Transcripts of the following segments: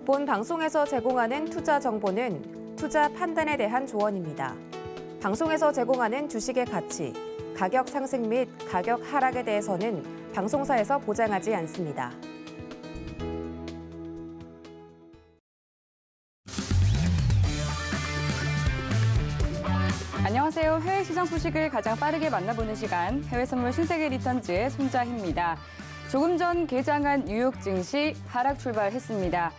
본 방송에서 제공하는 투자 정보는 투자 판단에 대한 조언입니다. 방송에서 제공하는 주식의 가치, 가격 상승 및 가격 하락에 대해서는 방송사에서 보장하지 않습니다. 안녕하세요. 해외 시장 소식을 가장 빠르게 만나보는 시간, 해외 선물 신세계 리턴즈의 손자희입니다. 조금 전 개장한 뉴욕 증시 하락 출발했습니다.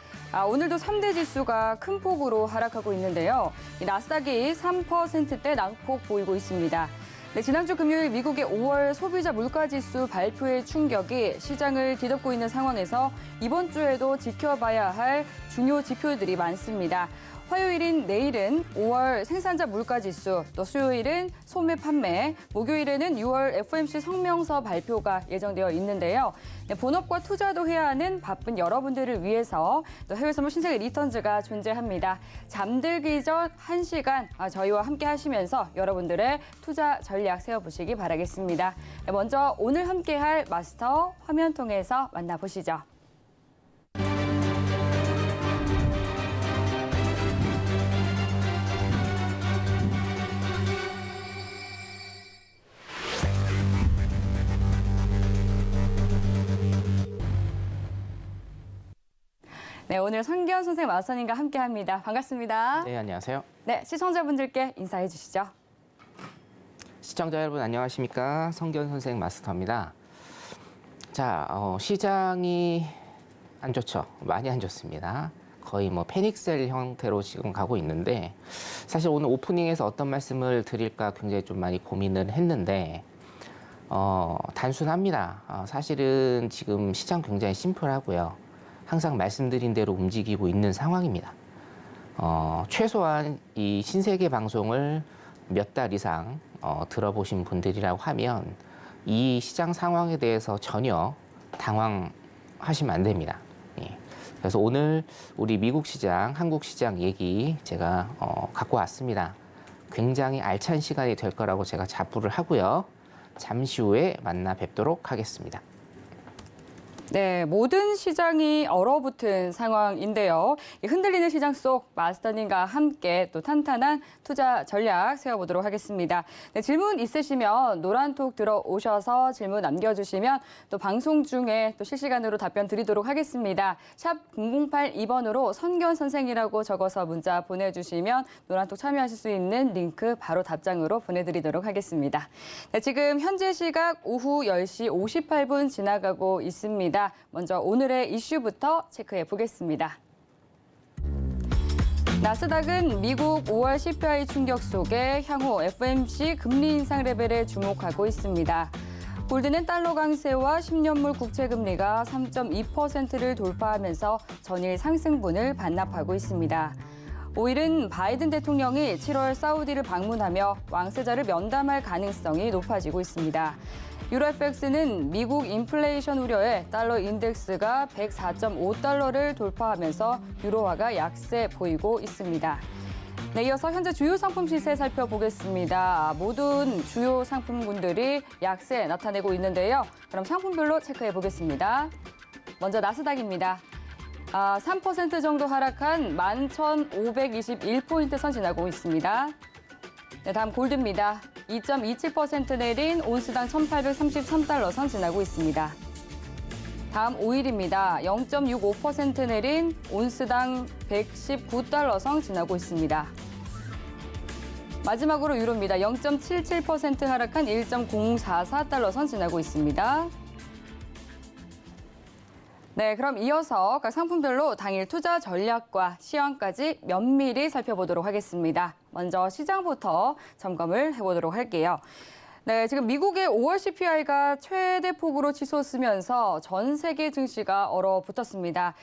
오늘도 3대 지수가 큰 폭으로 하락하고 있는데요. 나스닥이 3%대 낙폭 보이고 있습니다. 네, 지난주 금요일 미국의 5월 소비자 물가지수 발표의 충격이 시장을 뒤덮고 있는 상황에서 이번 주에도 지켜봐야 할 중요 지표들이 많습니다. 화요일인 내일은 5월 생산자 물가지수, 또 수요일은 소매 판매, 목요일에는 6월 FOMC 성명서 발표가 예정되어 있는데요. 네, 본업과 투자도 해야 하는 바쁜 여러분들을 위해서 또 해외 선물 신세계 리턴즈가 존재합니다. 잠들기 전 1시간 저희와 함께 하시면서 여러분들의 투자 전략 세워보시기 바라겠습니다. 네, 먼저 오늘 함께할 마스터 화면 통해서 만나보시죠. 네, 오늘 선기현 선생님 마스터님과 함께합니다. 반갑습니다. 네, 안녕하세요. 네, 시청자분들께 인사해 주시죠. 시청자 여러분 안녕하십니까? 성기현 선생 마스터입니다. 자, 시장이 안 좋죠. 많이 안 좋습니다. 거의 뭐 패닉셀 형태로 지금 가고 있는데 사실 오늘 오프닝에서 어떤 말씀을 드릴까 굉장히 좀 많이 고민을 했는데 단순합니다. 사실은 지금 시장 굉장히 심플하고요. 항상 말씀드린 대로 움직이고 있는 상황입니다. 최소한 이 신세계 방송을 몇 달 이상 들어보신 분들이라고 하면 이 시장 상황에 대해서 전혀 당황하시면 안 됩니다. 예. 그래서 오늘 우리 미국 시장, 한국 시장 얘기 제가 갖고 왔습니다. 굉장히 알찬 시간이 될 거라고 제가 자부를 하고요. 잠시 후에 만나 뵙도록 하겠습니다. 네, 모든 시장이 얼어붙은 상황인데요. 흔들리는 시장 속 마스터님과 함께 또 탄탄한 투자 전략 세워보도록 하겠습니다. 네, 질문 있으시면 노란톡 들어오셔서 질문 남겨주시면 또 방송 중에 또 실시간으로 답변 드리도록 하겠습니다. 샵 0082번으로 선견 선생이라고 적어서 문자 보내주시면 노란톡 참여하실 수 있는 링크 바로 답장으로 보내드리도록 하겠습니다. 네, 지금 현재 시각 오후 10시 58분 지나가고 있습니다. 먼저 오늘의 이슈부터 체크해 보겠습니다. 나스닥은 미국 5월 CPI 충격 속에 향후 FOMC 금리 인상 레벨에 주목하고 있습니다. 골드는 달러 강세와 10년물 국채 금리가 3.2%를 돌파하면서 전일 상승분을 반납하고 있습니다. 오일은 바이든 대통령이 7월 사우디를 방문하며 왕세자를 면담할 가능성이 높아지고 있습니다. 유로FX는 미국 인플레이션 우려에 달러 인덱스가 104.5달러를 돌파하면서 유로화가 약세 보이고 있습니다. 네, 이어서 현재 주요 상품 시세 살펴보겠습니다. 모든 주요 상품군들이 약세 나타내고 있는데요. 그럼 상품별로 체크해 보겠습니다. 먼저 나스닥입니다. 3% 정도 하락한 11,521포인트 선 지나고 있습니다. 네, 다음 골드입니다. 2.27% 내린 온스당 1,833달러 선 지나고 있습니다. 다음 오일입니다. 0.65% 내린 온스당 119달러 선 지나고 있습니다. 마지막으로 유로입니다. 0.77% 하락한 1.044달러 선 지나고 있습니다. 네, 그럼 이어서 각 상품별로 당일 투자 전략과 시황까지 면밀히 살펴보도록 하겠습니다. 먼저 시장부터 점검을 해보도록 할게요. 네, 지금 미국의 5월 CPI가 최대 폭으로 치솟으면서 전 세계 증시가 얼어붙었습니다.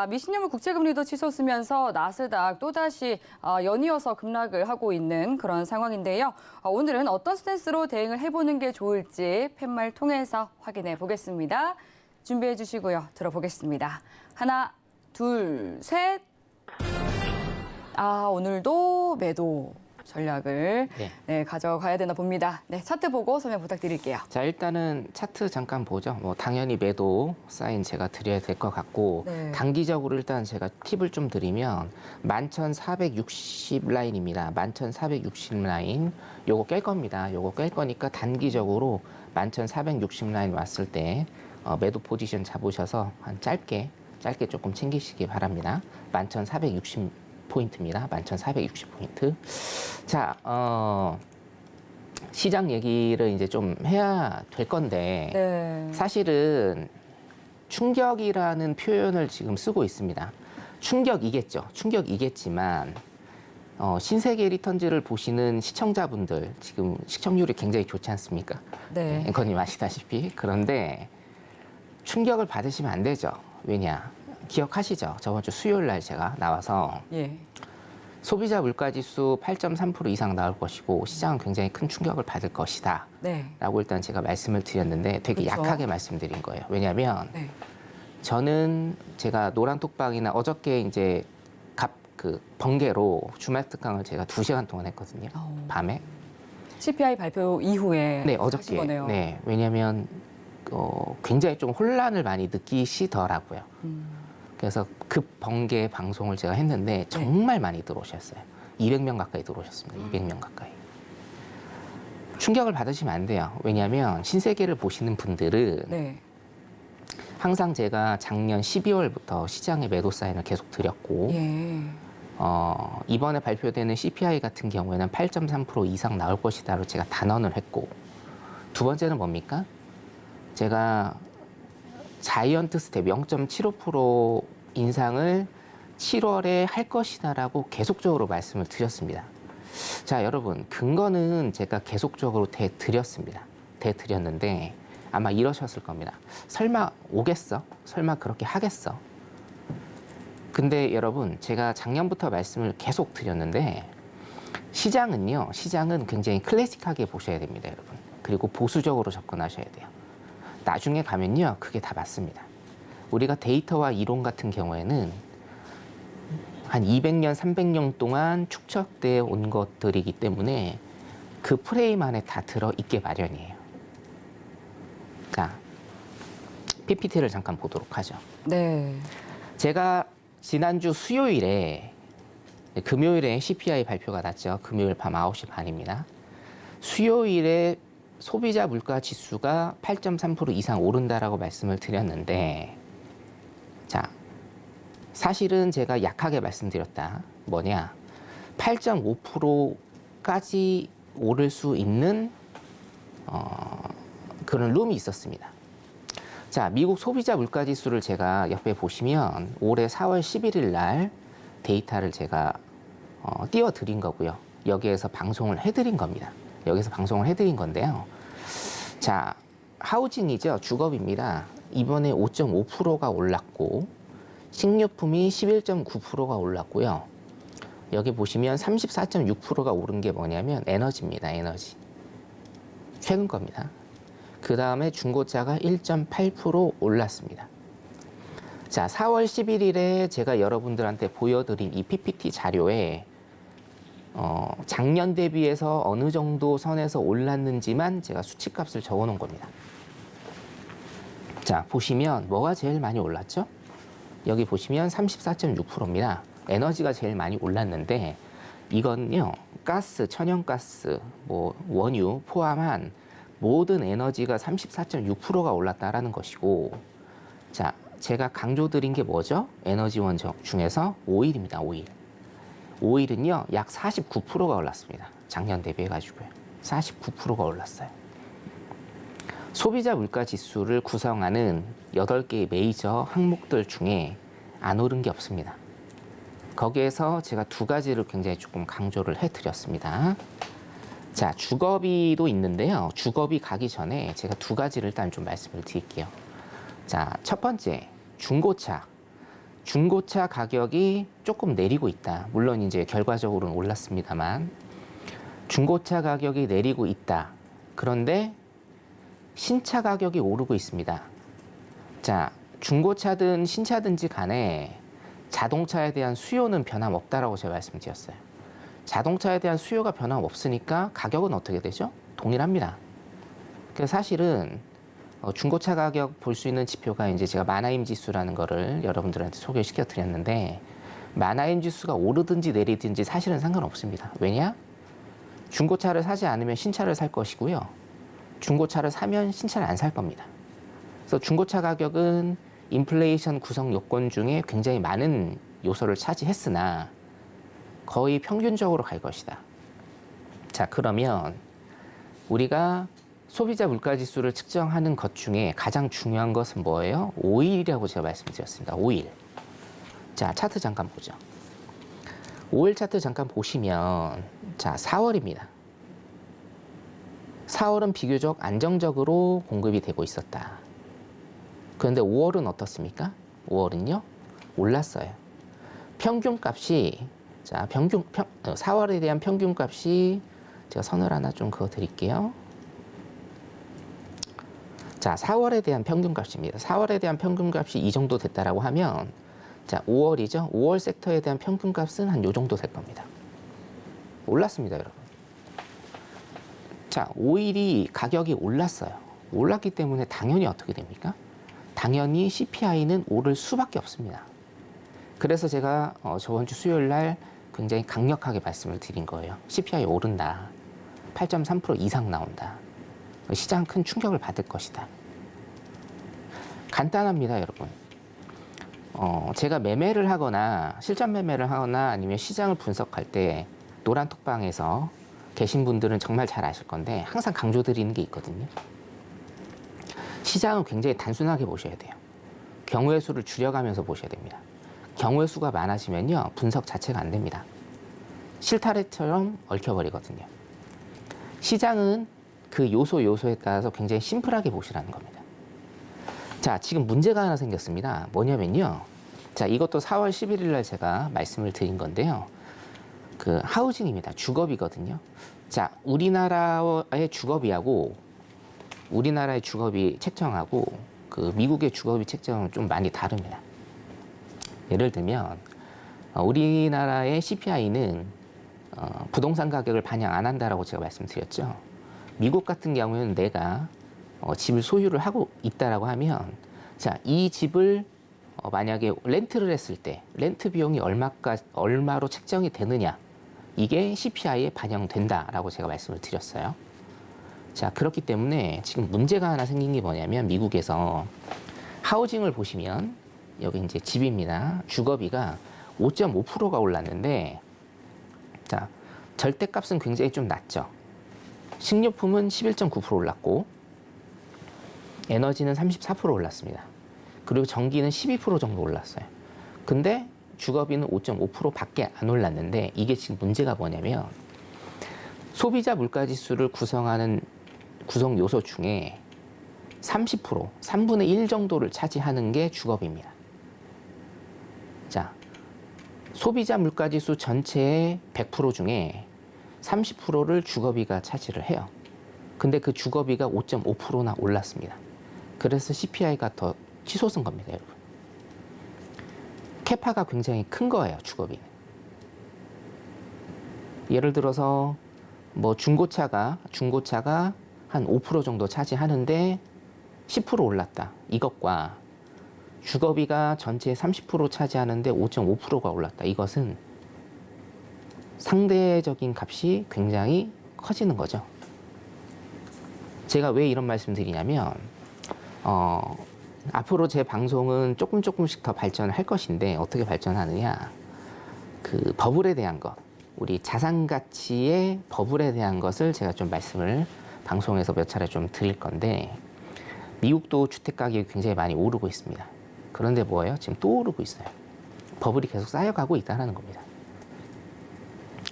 미신년물 국채 금리도 치솟으면서 나스닥 또다시 연이어서 급락을 하고 있는 그런 상황인데요. 오늘은 어떤 스탠스로 대응을 해보는 게 좋을지 팻말 통해서 확인해 보겠습니다. 준비해 주시고요. 들어보겠습니다. 하나, 둘, 셋. 오늘도 매도. 전략을 네. 네, 가져가야 되나 봅니다. 네, 차트 보고 설명 부탁드릴게요. 자, 일단은 차트 잠깐 보죠. 뭐 당연히 매도 사인 제가 드려야 될 것 같고 네. 단기적으로 일단 제가 팁을 좀 드리면 11,460 라인입니다. 11,460 라인 요거 깰 겁니다. 요거 깰 거니까 단기적으로 11,460 라인 왔을 때 매도 포지션 잡으셔서 한 짧게 조금 챙기시기 바랍니다. 11,460 포인트입니다. 11,460 포인트. 자, 시장 얘기를 이제 좀 해야 될 건데 네. 사실은 충격이라는 표현을 지금 쓰고 있습니다. 충격이겠죠. 충격이겠지만 신세계 리턴즈를 보시는 시청자분들 지금 시청률이 굉장히 좋지 않습니까? 네. 앵커님 아시다시피. 그런데 충격을 받으시면 안 되죠. 왜냐? 기억하시죠? 저번 주 수요일 날 제가 나와서 예. 소비자 물가지수 8.3% 이상 나올 것이고 시장은 굉장히 큰 충격을 받을 것이다. 네. 라고 일단 제가 말씀을 드렸는데 되게 그쵸. 약하게 말씀드린 거예요. 왜냐하면 네. 저는 제가 노란톡방이나 어저께 이제 번개로 주말 특강을 제가 2시간 동안 했거든요. 밤에. CPI 발표 이후에 네, 하신 어저께. 거네요. 네, 왜냐하면 굉장히 좀 혼란을 많이 느끼시더라고요. 그래서 급 번개 방송을 제가 했는데 정말 많이 들어오셨어요. 200명 가까이 들어오셨습니다. 200명 가까이. 충격을 받으시면 안 돼요. 왜냐하면 신세계를 보시는 분들은 네. 항상 제가 작년 12월부터 시장에 매도 사인을 계속 드렸고 예. 이번에 발표되는 CPI 같은 경우에는 8.3% 이상 나올 것이다로 제가 단언을 했고 두 번째는 뭡니까? 제가 자이언트 스텝 0.75% 인상을 7월에 할 것이다라고 계속적으로 말씀을 드렸습니다. 자, 여러분, 근거는 제가 계속적으로 대드렸습니다. 대드렸는데 아마 이러셨을 겁니다. 설마 오겠어? 설마 그렇게 하겠어? 근데 여러분, 제가 작년부터 말씀을 계속 드렸는데 시장은 굉장히 클래식하게 보셔야 됩니다, 여러분. 그리고 보수적으로 접근하셔야 돼요. 나중에 가면요, 그게 다 맞습니다. 우리가 데이터와 이론 같은 경우에는 한 200년, 300년 동안 축적되어 온 것들이기 때문에 그 프레임 안에 다 들어있게 마련이에요. 자, PPT를 잠깐 보도록 하죠. 네. 제가 지난주 수요일에, 금요일에 CPI 발표가 났죠. 금요일 밤 9시 반입니다. 수요일에 소비자 물가 지수가 8.3% 이상 오른다라고 말씀을 드렸는데, 자, 사실은 제가 약하게 말씀드렸다. 뭐냐? 8.5%까지 오를 수 있는 그런 룸이 있었습니다. 자, 미국 소비자 물가 지수를 제가 옆에 보시면 올해 4월 11일 날 데이터를 제가 띄워드린 거고요. 여기에서 방송을 해드린 겁니다. 여기서 방송을 해드린 건데요. 자, 하우징이죠. 주거비입니다. 이번에 5.5%가 올랐고 식료품이 11.9%가 올랐고요. 여기 보시면 34.6%가 오른 게 뭐냐면 에너지입니다. 에너지. 최근 겁니다. 그 다음에 중고차가 1.8% 올랐습니다. 자, 4월 11일에 제가 여러분들한테 보여드린 이 PPT 자료에 작년 대비해서 어느 정도 선에서 올랐는지만 제가 수치값을 적어놓은 겁니다. 자, 보시면 뭐가 제일 많이 올랐죠? 여기 보시면 34.6%입니다. 에너지가 제일 많이 올랐는데 이건요, 가스, 천연가스, 뭐 원유 포함한 모든 에너지가 34.6%가 올랐다라는 것이고, 자, 제가 강조드린 게 뭐죠? 에너지원 중에서 오일입니다. 오일은요, 약 49%가 올랐습니다. 작년 대비해가지고요. 49%가 올랐어요. 소비자 물가 지수를 구성하는 8개의 메이저 항목들 중에 안 오른 게 없습니다. 거기에서 제가 두 가지를 굉장히 조금 강조를 해드렸습니다. 자, 주거비도 있는데요. 주거비 가기 전에 제가 두 가지를 일단 좀 말씀을 드릴게요. 자, 첫 번째, 중고차 가격이 조금 내리고 있다. 물론 이제 결과적으로는 올랐습니다만 중고차 가격이 내리고 있다. 그런데 신차 가격이 오르고 있습니다. 자, 중고차든 신차든지 간에 자동차에 대한 수요는 변함없다라고 제가 말씀드렸어요. 자동차에 대한 수요가 변함없으니까 가격은 어떻게 되죠? 동일합니다. 그래서 사실은 중고차 가격 볼 수 있는 지표가 이제 제가 마나임 지수라는 거를 여러분들한테 소개시켜 드렸는데, 마나임 지수가 오르든지 내리든지 사실은 상관없습니다. 왜냐? 중고차를 사지 않으면 신차를 살 것이고요. 중고차를 사면 신차를 안 살 겁니다. 그래서 중고차 가격은 인플레이션 구성 요건 중에 굉장히 많은 요소를 차지했으나 거의 평균적으로 갈 것이다. 자, 그러면 우리가 소비자 물가지수를 측정하는 것 중에 가장 중요한 것은 뭐예요? 오일이라고 제가 말씀드렸습니다. 오일. 자, 차트 잠깐 보죠. 오일 차트 잠깐 보시면, 자, 4월입니다. 4월은 비교적 안정적으로 공급이 되고 있었다. 그런데 5월은 어떻습니까? 5월은요, 올랐어요. 평균값이, 자, 4월에 대한 평균값이, 제가 선을 하나 좀 그어 드릴게요. 자, 4월에 대한 평균값입니다. 4월에 대한 평균값이 이 정도 됐다라고 하면, 자, 5월이죠. 5월 섹터에 대한 평균값은 한 요 정도 될 겁니다. 올랐습니다, 여러분. 자, 오일이 가격이 올랐어요. 올랐기 때문에 당연히 어떻게 됩니까? 당연히 CPI는 오를 수밖에 없습니다. 그래서 제가 저번 주 수요일 날 굉장히 강력하게 말씀을 드린 거예요. CPI 오른다. 8.3% 이상 나온다. 시장 큰 충격을 받을 것이다. 간단합니다, 여러분. 제가 매매를 하거나 실전 매매를 하거나 아니면 시장을 분석할 때 노란톡방에서 계신 분들은 정말 잘 아실 건데 항상 강조드리는 게 있거든요. 시장은 굉장히 단순하게 보셔야 돼요. 경우의 수를 줄여가면서 보셔야 됩니다. 경우의 수가 많아지면요, 분석 자체가 안 됩니다. 실타래처럼 얽혀버리거든요. 시장은 그 요소에 따라서 굉장히 심플하게 보시라는 겁니다. 자, 지금 문제가 하나 생겼습니다. 뭐냐면요. 자, 이것도 4월 11일 날 제가 말씀을 드린 건데요. 그 하우징입니다. 주거비거든요. 자, 우리나라의 주거비 책정하고 그 미국의 주거비 책정은 좀 많이 다릅니다. 예를 들면 우리나라의 CPI는 부동산 가격을 반영 안 한다라고 제가 말씀드렸죠. 미국 같은 경우에는 내가 집을 소유를 하고 있다라고 하면, 자, 이 집을 만약에 렌트를 했을 때 렌트 비용이 얼마로 책정이 되느냐, 이게 CPI에 반영된다라고 제가 말씀을 드렸어요. 자, 그렇기 때문에 지금 문제가 하나 생긴 게 뭐냐면, 미국에서 하우징을 보시면 여기 이제 집입니다. 주거비가 5.5%가 올랐는데, 자, 절대값은 굉장히 좀 낮죠. 식료품은 11.9% 올랐고, 에너지는 34% 올랐습니다. 그리고 전기는 12% 정도 올랐어요. 근데 주거비는 5.5%밖에 안 올랐는데, 이게 지금 문제가 뭐냐면, 소비자 물가지수를 구성하는 구성 요소 중에 30%, 3분의 1 정도를 차지하는 게 주거비입니다. 자, 소비자 물가지수 전체의 100% 중에 30%를 주거비가 차지를 해요. 근데 그 주거비가 5.5%나 올랐습니다. 그래서 CPI가 더 치솟은 겁니다, 여러분. 캐파가 굉장히 큰 거예요, 주거비는. 예를 들어서 뭐 중고차가 한 5% 정도 차지하는데 10% 올랐다. 이것과 주거비가 전체의 30% 차지하는데 5.5%가 올랐다. 이것은 상대적인 값이 굉장히 커지는 거죠. 제가 왜 이런 말씀 드리냐면, 앞으로 제 방송은 조금씩 더 발전을 할 것인데, 어떻게 발전하느냐, 그 버블에 대한 것, 우리 자산 가치의 버블에 대한 것을 제가 좀 말씀을 방송에서 몇 차례 좀 드릴 건데, 미국도 주택 가격이 굉장히 많이 오르고 있습니다. 그런데 뭐예요? 지금 또 오르고 있어요. 버블이 계속 쌓여가고 있다는 겁니다.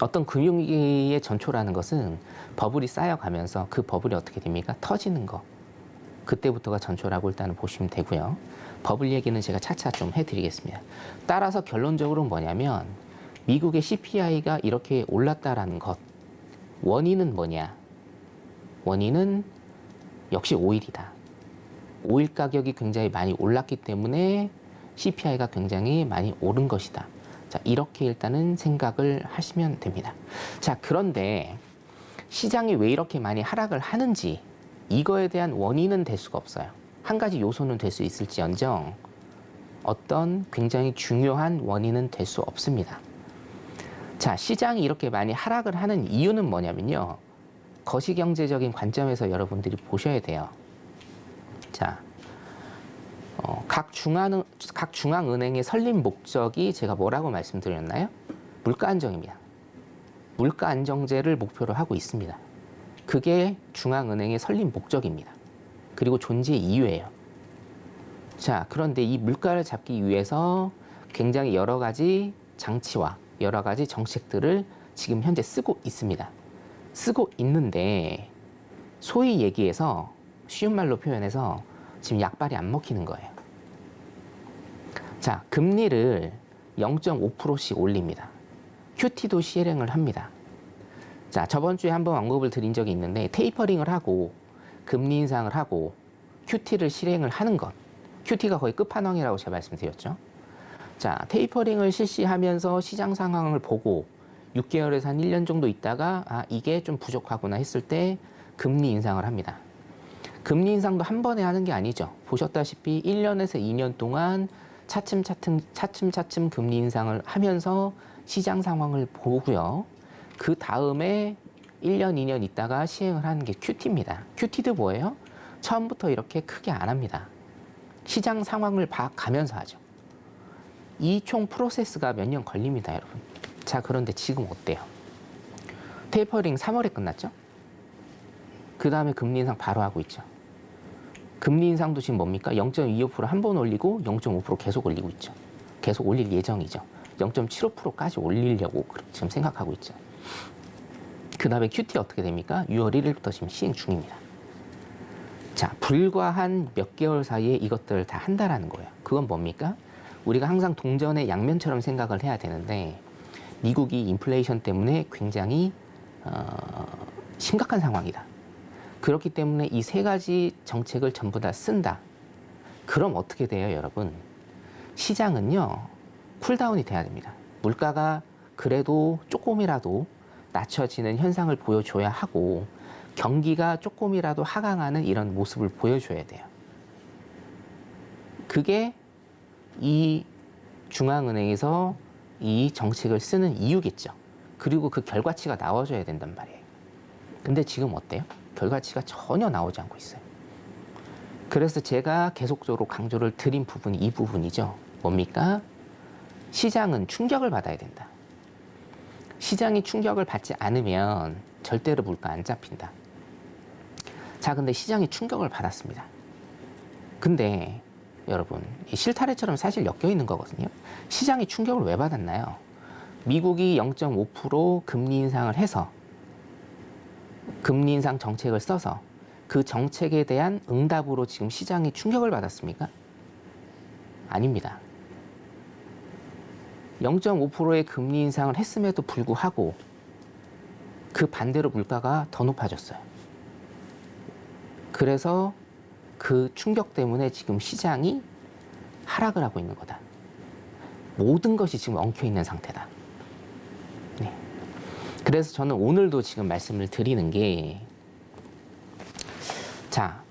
어떤 금융위기의 전초라는 것은 버블이 쌓여가면서 그 버블이 어떻게 됩니까? 터지는 거. 그때부터가 전초라고 일단은 보시면 되고요. 버블 얘기는 제가 차차 좀 해드리겠습니다. 따라서 결론적으로는 뭐냐면, 미국의 CPI가 이렇게 올랐다라는 것, 원인은 뭐냐? 원인은 역시 오일이다. 오일 가격이 굉장히 많이 올랐기 때문에 CPI가 굉장히 많이 오른 것이다. 자, 이렇게 일단은 생각을 하시면 됩니다. 자, 그런데 시장이 왜 이렇게 많이 하락을 하는지 이거에 대한 원인은 될 수가 없어요. 한 가지 요소는 될 수 있을지언정 어떤 굉장히 중요한 원인은 될 수 없습니다. 자, 시장이 이렇게 많이 하락을 하는 이유는 뭐냐면요. 거시경제적인 관점에서 여러분들이 보셔야 돼요. 자, 각 중앙은행의 설립 목적이 제가 뭐라고 말씀드렸나요? 물가 안정입니다. 물가 안정제를 목표로 하고 있습니다. 그게 중앙은행의 설립 목적입니다. 그리고 존재 이유예요. 자, 그런데 이 물가를 잡기 위해서 굉장히 여러 가지 장치와 여러 가지 정책들을 지금 현재 쓰고 있습니다. 쓰고 있는데 소위 얘기해서 쉬운 말로 표현해서 지금 약발이 안 먹히는 거예요. 자, 금리를 0.5%씩 올립니다. QT도 시행을 합니다. 자, 저번 주에 한번 언급을 드린 적이 있는데 테이퍼링을 하고 금리 인상을 하고 QT를 실행을 하는 것. QT가 거의 끝판왕이라고 제가 말씀드렸죠. 자, 테이퍼링을 실시하면서 시장 상황을 보고 6개월에서 한 1년 정도 있다가 이게 좀 부족하구나 했을 때 금리 인상을 합니다. 금리 인상도 한 번에 하는 게 아니죠. 보셨다시피 1년에서 2년 동안 차츰 금리 인상을 하면서 시장 상황을 보고요. 그 다음에 1년, 2년 있다가 시행을 하는 게 QT입니다. QT도 뭐예요? 처음부터 이렇게 크게 안 합니다. 시장 상황을 봐가면서 하죠. 이 총 프로세스가 몇 년 걸립니다, 여러분. 자, 그런데 지금 어때요? 테이퍼링 3월에 끝났죠? 그 다음에 금리 인상 바로 하고 있죠. 금리 인상도 지금 뭡니까? 0.25% 한 번 올리고 0.5% 계속 올리고 있죠. 계속 올릴 예정이죠. 0.75%까지 올리려고 지금 생각하고 있죠. 그 다음에 QT 어떻게 됩니까? 6월 1일부터 지금 시행 중입니다. 자, 불과 한 몇 개월 사이에 이것들을 다 한다라는 거예요. 그건 뭡니까? 우리가 항상 동전의 양면처럼 생각을 해야 되는데 미국이 인플레이션 때문에 굉장히 심각한 상황이다. 그렇기 때문에 이 세 가지 정책을 전부 다 쓴다. 그럼 어떻게 돼요, 여러분? 시장은요, 쿨다운이 돼야 됩니다. 물가가 그래도 조금이라도 낮춰지는 현상을 보여줘야 하고 경기가 조금이라도 하강하는 이런 모습을 보여줘야 돼요. 그게 이 중앙은행에서 이 정책을 쓰는 이유겠죠. 그리고 그 결과치가 나와줘야 된단 말이에요. 근데 지금 어때요? 결과치가 전혀 나오지 않고 있어요. 그래서 제가 계속적으로 강조를 드린 부분이 이 부분이죠. 뭡니까? 시장은 충격을 받아야 된다. 시장이 충격을 받지 않으면 절대로 물가 안 잡힌다. 자, 근데 시장이 충격을 받았습니다. 근데 여러분, 이 실타래처럼 사실 엮여 있는 거거든요. 시장이 충격을 왜 받았나요? 미국이 0.5% 금리 인상을 해서 금리 인상 정책을 써서 그 정책에 대한 응답으로 지금 시장이 충격을 받았습니까? 아닙니다. 0.5%의 금리 인상을 했음에도 불구하고 그 반대로 물가가 더 높아졌어요. 그래서 그 충격 때문에 지금 시장이 하락을 하고 있는 거다. 모든 것이 지금 엉켜 있는 상태다. 네. 그래서 저는 오늘도 지금 말씀을 드리는 게, 자,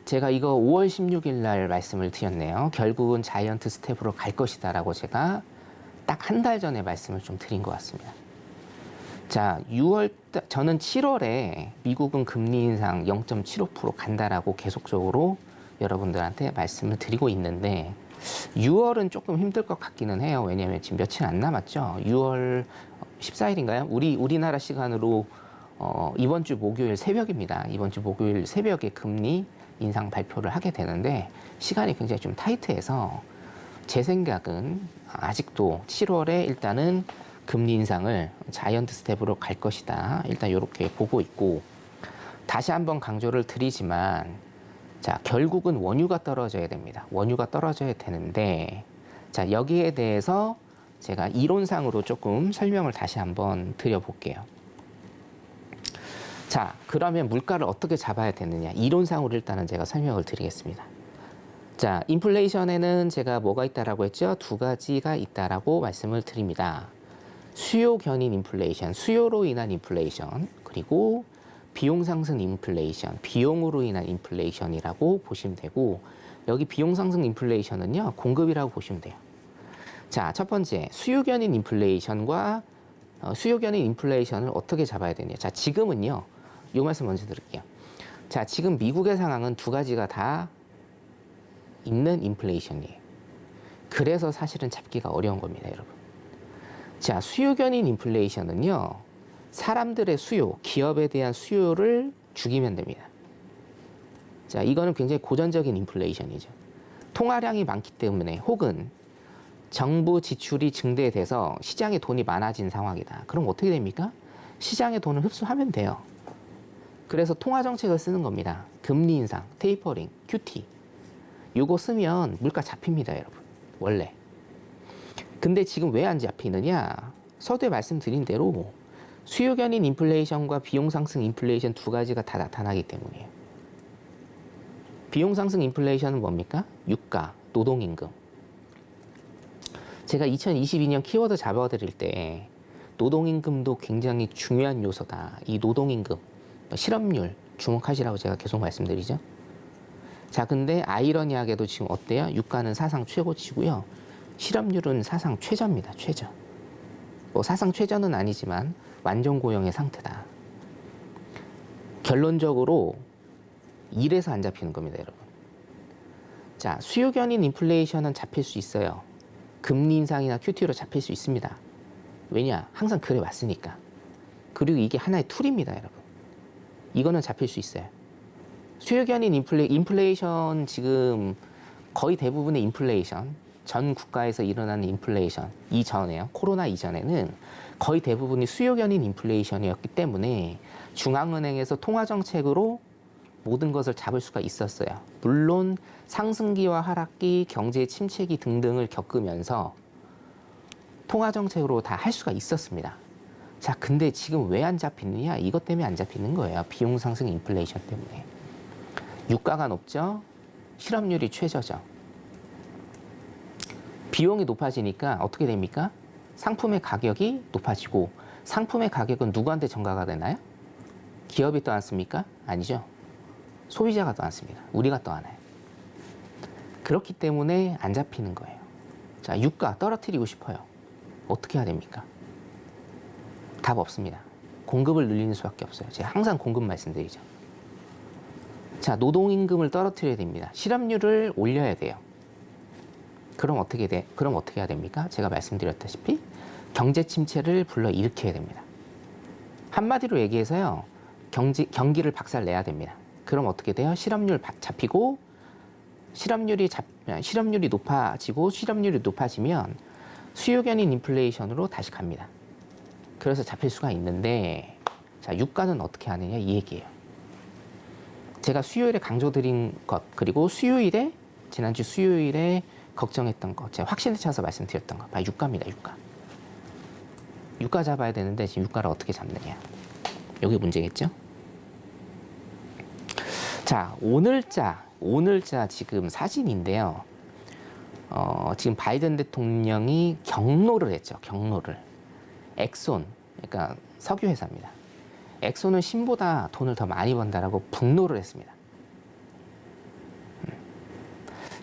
제가 이거 5월 16일 날 말씀을 드렸네요. 결국은 자이언트 스텝으로 갈 것이다라고 제가 딱 한 달 전에 말씀을 좀 드린 것 같습니다. 자, 저는 7월에 미국은 금리 인상 0.75% 간다라고 계속적으로 여러분들한테 말씀을 드리고 있는데 6월은 조금 힘들 것 같기는 해요. 왜냐하면 지금 며칠 안 남았죠. 6월 14일인가요? 우리나라 시간으로 이번 주 목요일 새벽입니다. 이번 주 목요일 새벽에 금리 인상 발표를 하게 되는데 시간이 굉장히 좀 타이트해서 제 생각은 아직도 7월에 일단은 금리 인상을 자이언트 스텝으로 갈 것이다. 일단 이렇게 보고 있고, 다시 한번 강조를 드리지만, 자, 결국은 원유가 떨어져야 됩니다. 원유가 떨어져야 되는데, 자, 여기에 대해서 제가 이론상으로 조금 설명을 다시 한번 드려볼게요. 자, 그러면 물가를 어떻게 잡아야 되느냐. 이론상으로 일단은 제가 설명을 드리겠습니다. 자, 인플레이션에는 제가 뭐가 있다라고 했죠? 두 가지가 있다라고 말씀을 드립니다. 수요 견인 인플레이션, 수요로 인한 인플레이션, 그리고 비용 상승 인플레이션, 비용으로 인한 인플레이션이라고 보시면 되고, 여기 비용 상승 인플레이션은요, 공급이라고 보시면 돼요. 자, 첫 번째, 수요 견인 인플레이션과 수요 견인 인플레이션을 어떻게 잡아야 되냐. 자, 지금은요, 이 말씀 먼저 드릴게요. 자, 지금 미국의 상황은 두 가지가 다 있는 인플레이션이에요. 그래서 사실은 잡기가 어려운 겁니다, 여러분. 자, 수요 견인 인플레이션은요, 사람들의 수요, 기업에 대한 수요를 죽이면 됩니다. 자, 이거는 굉장히 고전적인 인플레이션이죠. 통화량이 많기 때문에 혹은 정부 지출이 증대돼서 시장에 돈이 많아진 상황이다. 그럼 어떻게 됩니까? 시장의 돈을 흡수하면 돼요. 그래서 통화 정책을 쓰는 겁니다. 금리 인상, 테이퍼링, QT. 요거 쓰면 물가 잡힙니다, 여러분. 원래. 근데 지금 왜 안 잡히느냐? 서두에 말씀드린 대로 수요 견인 인플레이션과 비용 상승 인플레이션 두 가지가 다 나타나기 때문이에요. 비용 상승 인플레이션은 뭡니까? 유가, 노동임금. 제가 2022년 키워드 잡아드릴 때 노동임금도 굉장히 중요한 요소다. 이 노동임금, 실업률 주목하시라고 제가 계속 말씀드리죠. 자, 근데 아이러니하게도 지금 어때요? 유가는 사상 최고치고요. 실업률은 사상 최저입니다. 최저. 뭐 사상 최저는 아니지만 완전 고용의 상태다. 결론적으로 이래서 안 잡히는 겁니다, 여러분. 자, 수요 견인 인플레이션은 잡힐 수 있어요. 금리 인상이나 QT로 잡힐 수 있습니다. 왜냐? 항상 그래 왔으니까. 그리고 이게 하나의 툴입니다, 여러분. 이거는 잡힐 수 있어요. 수요 견인 인플레이션 지금 거의 대부분의 인플레이션, 전 국가에서 일어나는 인플레이션 이전에요. 코로나 이전에는 거의 대부분이 수요 견인 인플레이션이었기 때문에 중앙은행에서 통화 정책으로 모든 것을 잡을 수가 있었어요. 물론 상승기와 하락기, 경제 침체기 등등을 겪으면서 통화 정책으로 다 할 수가 있었습니다. 자, 근데 지금 왜 안 잡히느냐? 이것 때문에 안 잡히는 거예요. 비용 상승 인플레이션 때문에. 유가가 높죠? 실업률이 최저죠. 비용이 높아지니까 어떻게 됩니까? 상품의 가격이 높아지고, 상품의 가격은 누구한테 전가가 되나요? 기업이 떠안습니까? 아니죠. 소비자가 떠안습니다. 우리가 떠안아요. 그렇기 때문에 안 잡히는 거예요. 자, 유가 떨어뜨리고 싶어요. 어떻게 해야 됩니까? 답 없습니다. 공급을 늘리는 수밖에 없어요. 제가 항상 공급 말씀드리죠. 자, 노동임금을 떨어뜨려야 됩니다. 실업률을 올려야 돼요. 그럼 어떻게 해야 됩니까? 제가 말씀드렸다시피 경제 침체를 불러일으켜야 됩니다. 한마디로 얘기해서요, 경기를 박살내야 됩니다. 그럼 어떻게 돼요? 실업률 잡히고, 실업률이 높아지고, 실업률이 높아지면 수요 견인 인플레이션으로 다시 갑니다. 그래서 잡힐 수가 있는데, 자, 유가는 어떻게 하느냐 이 얘기예요. 제가 수요일에 강조드린 것, 그리고 지난주 수요일에 걱정했던 것, 제가 확신에 차서 말씀드렸던 것, 유가입니다, 유가. 유가 잡아야 되는데 지금 유가를 어떻게 잡느냐. 여기 문제겠죠? 자, 오늘자 지금 사진인데요. 지금 바이든 대통령이 경로를 했죠, 경로를. 엑손, 그러니까 석유 회사입니다. 엑손은 신보다 돈을 더 많이 번다라고 북노를 했습니다.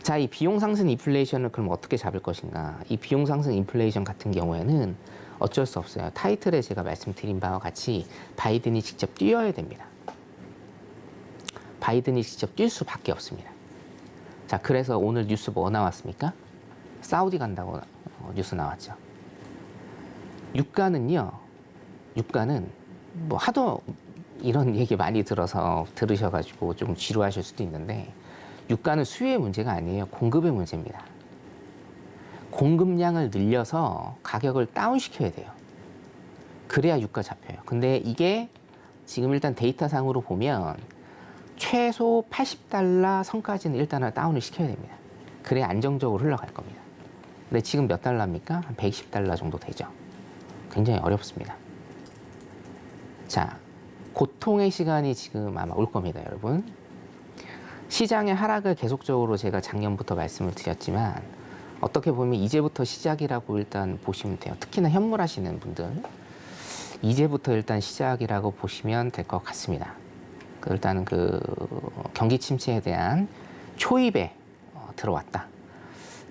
자, 이 비용 상승 인플레이션을 그럼 어떻게 잡을 것인가? 이 비용 상승 인플레이션 같은 경우에는 어쩔 수 없어요. 타이틀에 제가 말씀드린 바와 같이 바이든이 직접 뛰어야 됩니다. 바이든이 직접 뛸 수밖에 없습니다. 자, 그래서 오늘 뉴스 뭐 나왔습니까? 사우디 간다고 뉴스 나왔죠. 유가는 뭐 하도 이런 얘기 많이 들으셔가지고 좀 지루하실 수도 있는데, 유가는 수요의 문제가 아니에요. 공급의 문제입니다. 공급량을 늘려서 가격을 다운시켜야 돼요. 그래야 유가 잡혀요. 근데 이게 지금 일단 데이터상으로 보면 최소 80달러 선까지는 일단은 다운을 시켜야 됩니다. 그래야 안정적으로 흘러갈 겁니다. 근데 지금 몇 달러입니까? 한 120달러 정도 되죠. 굉장히 어렵습니다. 자, 고통의 시간이 지금 아마 올 겁니다, 여러분. 시장의 하락을 계속적으로 제가 작년부터 말씀을 드렸지만 어떻게 보면 이제부터 시작이라고 일단 보시면 돼요. 특히나 현물하시는 분들 이제부터 일단 시작이라고 보시면 될 것 같습니다. 일단은 그 경기 침체에 대한 초입에 들어왔다.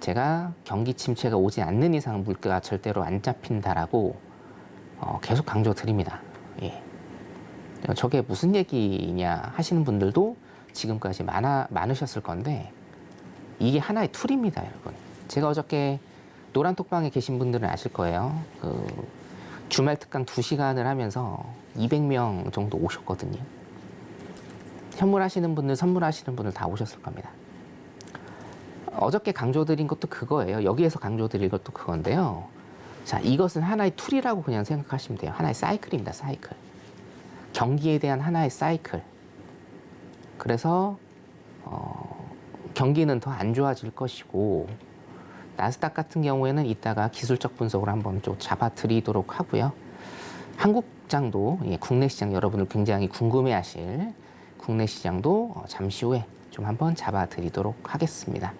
제가 경기 침체가 오지 않는 이상 물가가 절대로 안 잡힌다라고 계속 강조드립니다. 예. 저게 무슨 얘기냐 하시는 분들도 지금까지 많으셨을 건데 이게 하나의 툴입니다, 여러분. 제가 어저께 노란톡방에 계신 분들은 아실 거예요. 그 주말 특강 2시간을 하면서 200명 정도 오셨거든요. 현물하시는 분들, 선물하시는 분들 다 오셨을 겁니다. 어저께 강조드린 것도 그거예요. 여기에서 강조드릴 것도 그건데요. 자, 이것은 하나의 툴이라고 그냥 생각하시면 돼요. 하나의 사이클입니다, 사이클. 경기에 대한 하나의 사이클. 그래서 경기는 더 안 좋아질 것이고 나스닥 같은 경우에는 이따가 기술적 분석으로 한번 좀 잡아드리도록 하고요. 한국장도 국내 시장 여러분들 굉장히 궁금해하실 국내 시장도 잠시 후에 좀 한번 잡아드리도록 하겠습니다.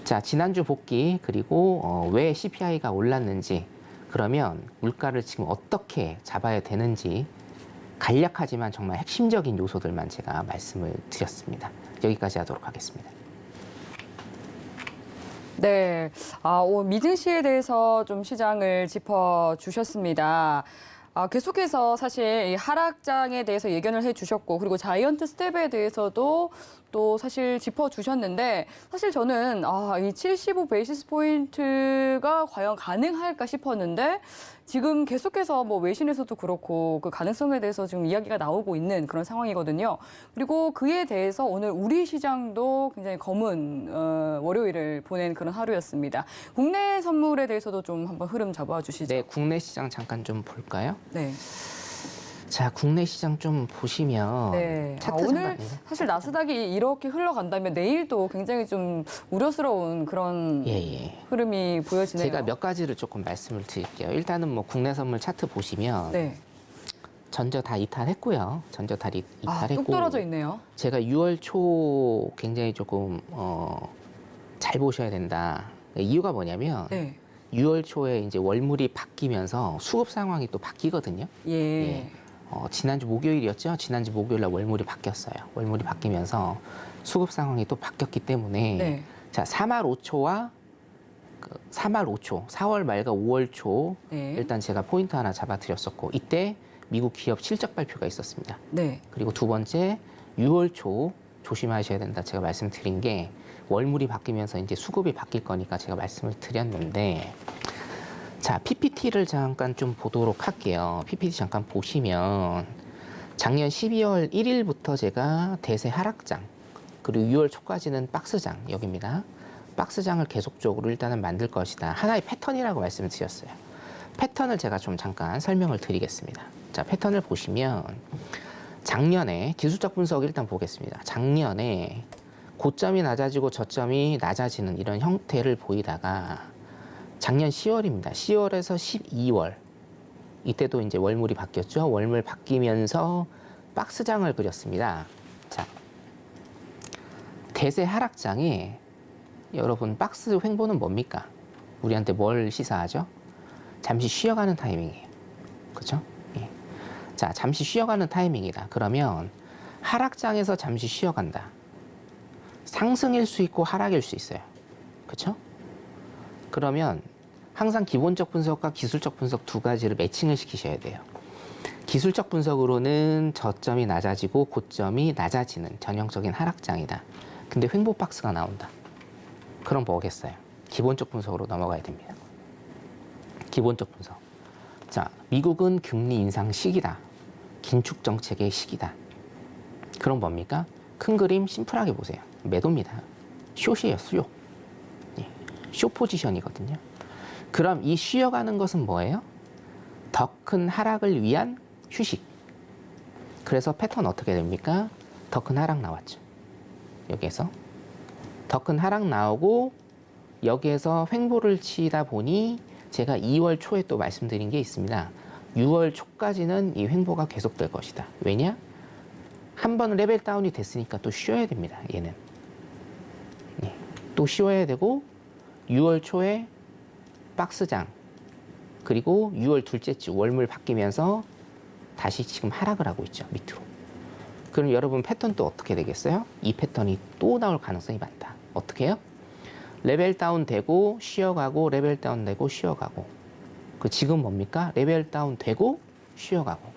자, 지난주 복귀 그리고 왜 CPI가 올랐는지 그러면 물가를 지금 어떻게 잡아야 되는지 간략하지만 정말 핵심적인 요소들만 제가 말씀을 드렸습니다. 여기까지 하도록 하겠습니다. 네, 미증시에 대해서 좀 시장을 짚어주셨습니다. 계속해서 사실 이 하락장에 대해서 예견을 해주셨고 그리고 자이언트 스텝에 대해서도 또 사실 짚어주셨는데 사실 저는 이 75 베이시스 포인트가 과연 가능할까 싶었는데 지금 계속해서 뭐 외신에서도 그렇고 그 가능성에 대해서 지금 이야기가 나오고 있는 그런 상황이거든요. 그리고 그에 대해서 오늘 우리 시장도 굉장히 검은 월요일을 보낸 그런 하루였습니다. 국내 선물에 대해서도 좀 한번 흐름 잡아주시죠. 네, 국내 시장 잠깐 좀 볼까요? 네. 자, 국내 시장 좀 보시면 네. 차트 오늘 잠깐만요. 사실 나스닥이 이렇게 흘러간다면 내일도 굉장히 좀 우려스러운 그런 예. 흐름이 보여지네요. 제가 몇 가지를 조금 말씀을 드릴게요. 일단은 뭐 국내 선물 차트 보시면 네. 전저 다 이탈했고요. 전저 다 이탈했고 뚝 떨어져 있네요. 제가 6월 초 굉장히 조금 잘 보셔야 된다. 이유가 뭐냐면 네. 6월 초에 이제 월물이 바뀌면서 수급 상황이 또 바뀌거든요. 예. 지난주 목요일이었죠. 지난주 목요일 날 월물이 바뀌었어요. 월물이 바뀌면서 수급 상황이 또 바뀌었기 때문에 네. 자, 3월 5초와 3월 5초, 4월 말과 5월 초 네. 일단 제가 포인트 하나 잡아드렸었고 이때 미국 기업 실적 발표가 있었습니다. 네. 그리고 두 번째 6월 초 조심하셔야 된다. 제가 말씀드린 게 월물이 바뀌면서 이제 수급이 바뀔 거니까 제가 말씀을 드렸는데 자, PPT를 잠깐 좀 보도록 할게요. PPT 잠깐 보시면 작년 12월 1일부터 제가 대세 하락장 그리고 6월 초까지는 박스장 여기입니다. 박스장을 계속적으로 일단은 만들 것이다. 하나의 패턴이라고 말씀을 드렸어요. 패턴을 제가 좀 잠깐 설명을 드리겠습니다. 자, 패턴을 보시면 작년에 기술적 분석 일단 보겠습니다. 작년에 고점이 낮아지고 저점이 낮아지는 이런 형태를 보이다가 작년 10월입니다. 10월에서 12월 이때도 이제 월물이 바뀌었죠. 월물 바뀌면서 박스장을 그렸습니다. 자, 대세 하락장에 여러분 박스 횡보는 뭡니까? 우리한테 뭘 시사하죠? 잠시 쉬어가는 타이밍이에요. 그렇죠? 예. 자, 잠시 쉬어가는 타이밍이다. 그러면 하락장에서 잠시 쉬어간다. 상승일 수 있고 하락일 수 있어요. 그렇죠? 그러면 항상 기본적 분석과 기술적 분석 두 가지를 매칭을 시키셔야 돼요. 기술적 분석으로는 저점이 낮아지고 고점이 낮아지는 전형적인 하락장이다. 근데 횡보 박스가 나온다. 그럼 뭐겠어요? 기본적 분석으로 넘어가야 됩니다. 기본적 분석. 자, 미국은 금리 인상 시기다. 긴축 정책의 시기다. 그럼 뭡니까? 큰 그림 심플하게 보세요. 매도입니다. 숏이에요, 숏. 예, 숏 포지션이거든요. 그럼 이 쉬어가는 것은 뭐예요? 더 큰 하락을 위한 휴식. 그래서 패턴 어떻게 됩니까? 더 큰 하락 나왔죠. 여기에서 더 큰 하락 나오고 여기에서 횡보를 치다 보니 제가 2월 초에 또 말씀드린 게 있습니다. 6월 초까지는 이 횡보가 계속될 것이다. 왜냐? 한 번 레벨 다운이 됐으니까 또 쉬어야 됩니다. 얘는. 또 쉬어야 되고 6월 초에 박스장 그리고 6월 둘째 주 월물 바뀌면서 다시 지금 하락을 하고 있죠. 밑으로. 그럼 여러분 패턴 또 어떻게 되겠어요? 이 패턴이 또 나올 가능성이 많다. 어떻게 해요? 레벨 다운 되고 쉬어가고 레벨 다운 되고 쉬어가고. 그 지금 뭡니까? 레벨 다운 되고 쉬어가고.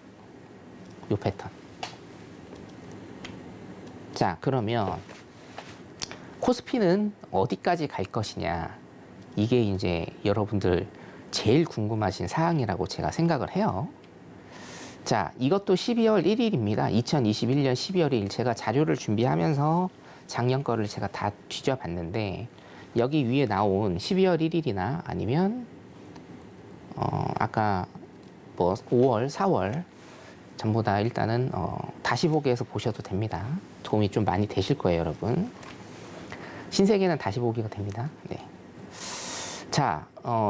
요 패턴. 자, 그러면 코스피는 어디까지 갈 것이냐. 이게 이제 여러분들 제일 궁금하신 사항이라고 제가 생각을 해요. 자, 이것도 12월 1일입니다. 2021년 12월 1일 제가 자료를 준비하면서 작년 거를 제가 다 뒤져봤는데 여기 위에 나온 12월 1일이나 아니면 아까 뭐 5월, 4월 전부 다 일단은 다시 보기에서 보셔도 됩니다. 도움이 좀 많이 되실 거예요, 여러분. 신세계는 다시 보기가 됩니다. 네. 자,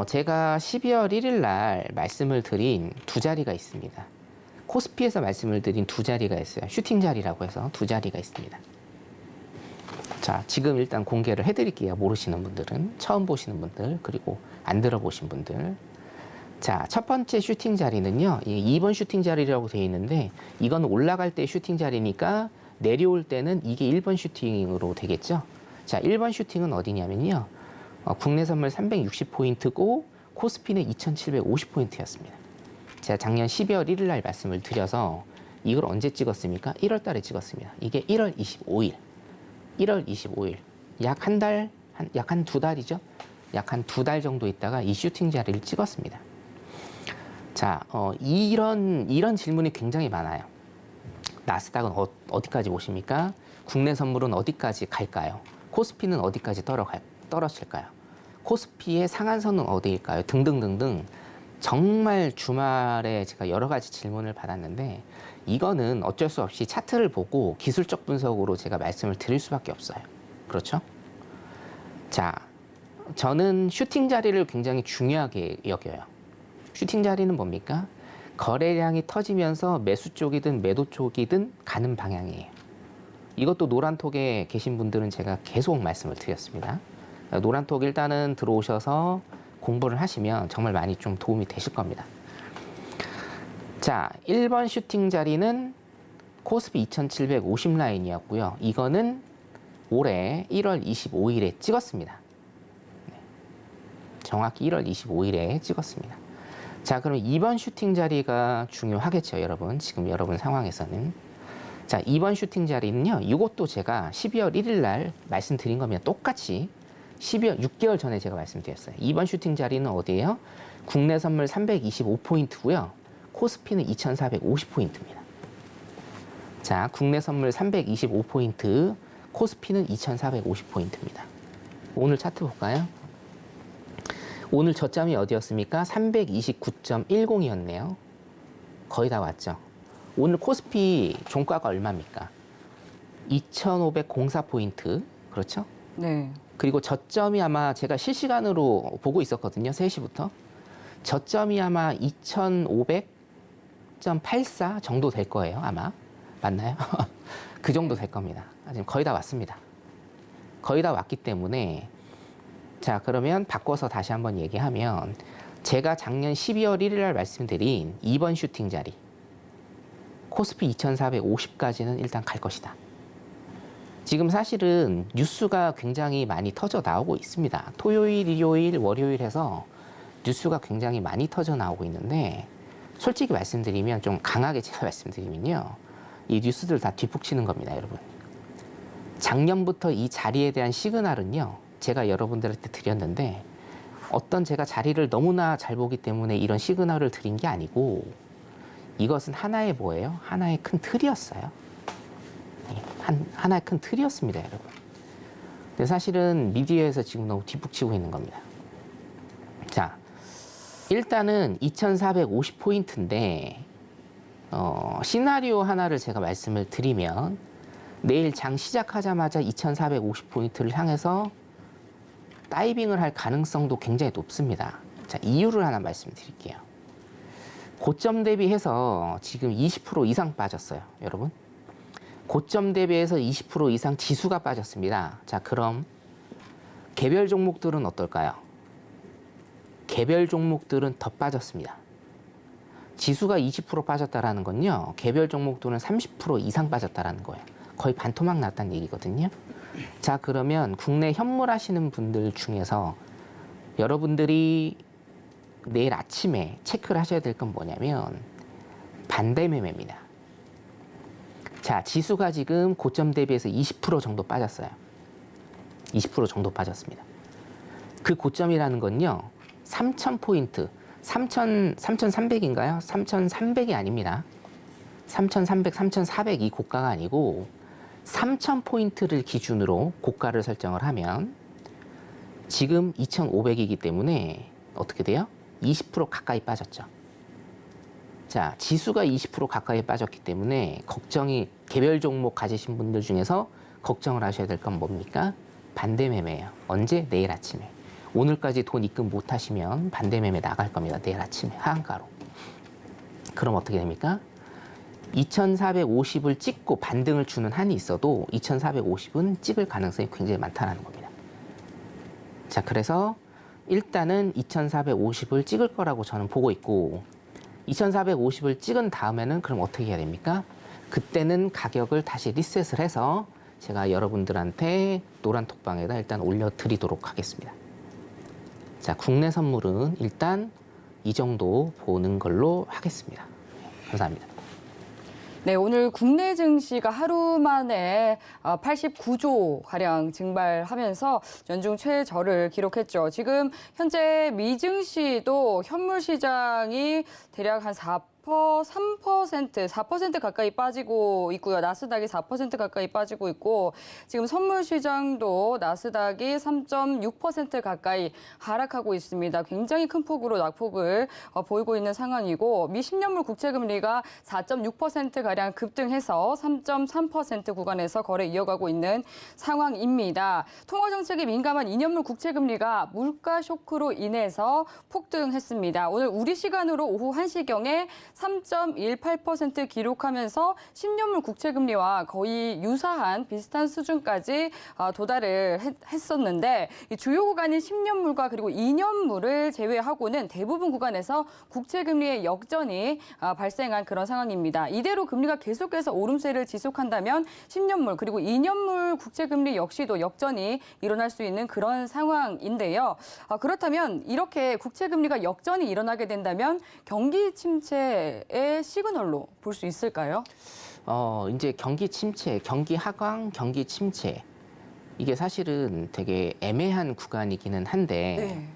제가 12월 1일 날 말씀을 드린 두 자리가 있습니다. 코스피에서 말씀을 드린 두 자리가 있어요. 슈팅 자리라고 해서 두 자리가 있습니다. 자, 지금 일단 공개를 해드릴게요. 모르시는 분들은, 처음 보시는 분들, 그리고 안 들어보신 분들. 자, 첫 번째 슈팅 자리는요, 2번 슈팅 자리라고 되어 있는데, 이건 올라갈 때 슈팅 자리니까 내려올 때는 이게 1번 슈팅으로 되겠죠. 자, 1번 슈팅은 어디냐면요, 국내 선물 360포인트고, 코스피는 2750포인트였습니다. 제가 작년 12월 1일 날 말씀을 드려서, 이걸 언제 찍었습니까? 1월 달에 찍었습니다. 이게 1월 25일. 1월 25일. 약 한 달, 약 한 두 달이죠? 약 한 두 달 정도 있다가 이 슈팅 자리를 찍었습니다. 자, 이런 질문이 굉장히 많아요. 나스닥은 어디까지 보십니까? 국내 선물은 어디까지 갈까요? 코스피는 어디까지 떨어질까요? 코스피의 상한선은 어디일까요? 등등등등. 정말 주말에 제가 여러 가지 질문을 받았는데 이거는 어쩔 수 없이 차트를 보고 기술적 분석으로 제가 말씀을 드릴 수밖에 없어요. 그렇죠? 자, 저는 슈팅 자리를 굉장히 중요하게 여겨요. 슈팅 자리는 뭡니까? 거래량이 터지면서 매수 쪽이든 매도 쪽이든 가는 방향이에요. 이것도 노란톡에 계신 분들은 제가 계속 말씀을 드렸습니다. 노란톡 일단은 들어오셔서 공부를 하시면 정말 많이 좀 도움이 되실 겁니다. 자, 1번 슈팅 자리는 코스피 2750 라인이었고요. 이거는 올해 1월 25일에 찍었습니다. 정확히 1월 25일에 찍었습니다. 자, 그럼 2번 슈팅 자리가 중요하겠죠, 여러분. 지금 여러분 상황에서는. 자, 2번 슈팅 자리는요, 이것도 제가 12월 1일 날 말씀드린 거면 똑같이 6개월 전에 제가 말씀드렸어요. 2번 슈팅 자리는 어디예요? 국내 선물 325포인트고요. 코스피는 2450포인트입니다. 자, 국내 선물 325포인트, 코스피는 2450포인트입니다. 오늘 차트 볼까요? 오늘 저점이 어디였습니까? 329.10이었네요. 거의 다 왔죠. 오늘 코스피 종가가 얼마입니까? 2504포인트. 그렇죠? 네. 그리고 저점이 아마 제가 실시간으로 보고 있었거든요. 3시부터. 저점이 아마 2500.84 정도 될 거예요. 아마. 맞나요? 그 정도 될 겁니다. 지금 거의 다 왔습니다. 거의 다 왔기 때문에 자, 그러면 바꿔서 다시 한번 얘기하면 제가 작년 12월 1일 날 말씀드린 2번 슈팅 자리 코스피 2450까지는 일단 갈 것이다. 지금 사실은 뉴스가 굉장히 많이 터져 나오고 있습니다. 토요일, 일요일, 월요일 해서 뉴스가 굉장히 많이 터져 나오고 있는데 솔직히 말씀드리면 좀 강하게 제가 말씀드리면요. 이 뉴스들 다 뒷북치는 겁니다, 여러분. 작년부터 이 자리에 대한 시그널은요. 제가 여러분들한테 드렸는데 어떤 제가 자리를 너무나 잘 보기 때문에 이런 시그널을 드린 게 아니고 이것은 하나의 뭐예요? 하나의 큰 틀이었어요. 하나의 큰 틀이었습니다, 여러분. 근데 사실은 미디어에서 지금 너무 뒷북치고 있는 겁니다. 자, 일단은 2450포인트인데 시나리오 하나를 제가 말씀을 드리면 내일 장 시작하자마자 2450포인트를 향해서 다이빙을 할 가능성도 굉장히 높습니다. 자, 이유를 하나 말씀드릴게요. 고점 대비해서 지금 20% 이상 빠졌어요, 여러분. 고점 대비해서 20% 이상 지수가 빠졌습니다. 자, 그럼 개별 종목들은 어떨까요? 개별 종목들은 더 빠졌습니다. 지수가 20% 빠졌다라는 건요. 개별 종목들은 30% 이상 빠졌다라는 거예요. 거의 반토막 났다는 얘기거든요. 자, 그러면 국내 현물 하시는 분들 중에서 여러분들이 내일 아침에 체크를 하셔야 될 건 뭐냐면 반대 매매입니다. 자, 지수가 지금 고점 대비해서 20% 정도 빠졌어요. 20% 정도 빠졌습니다. 그 고점이라는 건요. 3,000포인트, 3,300인가요? 3,300이 아닙니다. 3,300, 3,400 이 고가가 아니고 3,000포인트를 기준으로 고가를 설정을 하면 지금 2,500이기 때문에 어떻게 돼요? 20% 가까이 빠졌죠. 자, 지수가 20% 가까이 빠졌기 때문에 걱정이 개별 종목 가지신 분들 중에서 걱정을 하셔야 될 건 뭡니까? 반대 매매예요. 언제? 내일 아침에. 오늘까지 돈 입금 못 하시면 반대 매매 나갈 겁니다. 내일 아침에 하한가로. 그럼 어떻게 됩니까? 2,450을 찍고 반등을 주는 한이 있어도 2,450은 찍을 가능성이 굉장히 많다는 겁니다. 자, 그래서 일단은 2,450을 찍을 거라고 저는 보고 있고 2,450을 찍은 다음에는 그럼 어떻게 해야 됩니까? 그때는 가격을 다시 리셋을 해서 제가 여러분들한테 노란 톡방에다 일단 올려드리도록 하겠습니다. 자, 국내 선물은 일단 이 정도 보는 걸로 하겠습니다. 감사합니다. 네, 오늘 국내 증시가 하루 만에 89조 가량 증발하면서 연중 최저를 기록했죠. 지금 현재 미증시도 현물 시장이 대략 한 4% 가까이 빠지고 있고요. 나스닥이 4% 가까이 빠지고 있고 지금 선물 시장도 나스닥이 3.6% 가까이 하락하고 있습니다. 굉장히 큰 폭으로 낙폭을 보이고 있는 상황이고 미 10년물 국채금리가 4.6%가량 급등해서 3.3% 구간에서 거래 이어가고 있는 상황입니다. 통화정책에 민감한 2년물 국채금리가 물가 쇼크로 인해서 폭등했습니다. 오늘 우리 시간으로 오후 1시경에 3.18% 기록하면서 10년물 국채금리와 거의 유사한 비슷한 수준까지 도달을 했었는데 이 주요 구간인 10년물과 그리고 2년물을 제외하고는 대부분 구간에서 국채금리의 역전이 발생한 그런 상황입니다. 이대로 금리가 계속해서 오름세를 지속한다면 10년물 그리고 2년물 국채금리 역시도 역전이 일어날 수 있는 그런 상황인데요. 그렇다면 이렇게 국채금리가 역전이 일어나게 된다면 경기 침체의 시그널로 볼 수 있을까요? 이제 경기 침체, 경기 하강, 경기 침체. 이게 사실은 되게 애매한 구간이기는 한데 네.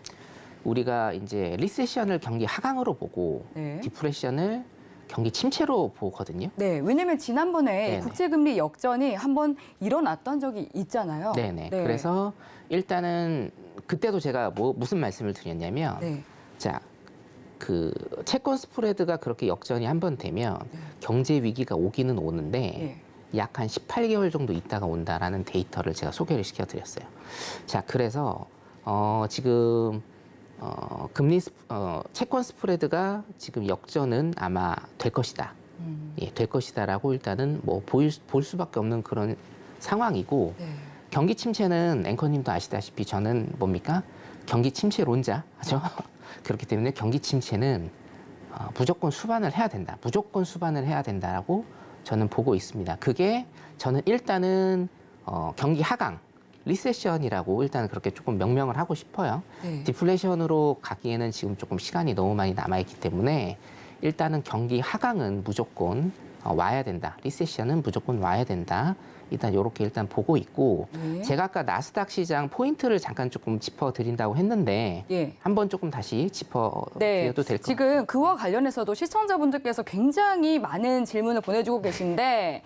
우리가 이제 리세션을 경기 하강으로 보고 네. 디프레션을 경기 침체로 보거든요. 네, 왜냐면 지난번에 네네. 국채금리 역전이 한번 일어났던 적이 있잖아요. 네네. 네. 그래서 일단은 그때도 제가 무슨 말씀을 드렸냐면 네. 자, 그 채권 스프레드가 그렇게 역전이 한번 되면 네. 경제 위기가 오기는 오는데 네. 약 한 18개월 정도 있다가 온다라는 데이터를 제가 소개를 시켜드렸어요. 자, 그래서 지금 채권 스프레드가 지금 역전은 아마 될 것이다. 예, 될 것이다라고 일단은 뭐 볼 수밖에 없는 그런 상황이고 네. 경기 침체는 앵커님도 아시다시피 저는 뭡니까? 경기 침체론자죠. 그렇기 때문에 경기 침체는 무조건 수반을 해야 된다. 무조건 수반을 해야 된다라고 저는 보고 있습니다. 그게 저는 일단은 경기 하강, 리세션이라고 일단 그렇게 조금 명명을 하고 싶어요. 네. 디플레이션으로 가기에는 지금 조금 시간이 너무 많이 남아있기 때문에 일단은 경기 하강은 무조건 와야 된다. 리세션은 무조건 와야 된다. 일단 이렇게 일단 보고 있고 네. 제가 아까 나스닥 시장 포인트를 잠깐 조금 짚어드린다고 했는데 예. 한번 조금 다시 짚어드려도 네, 될까요? 지금 그와 관련해서도 시청자분들께서 굉장히 많은 질문을 보내주고 계신데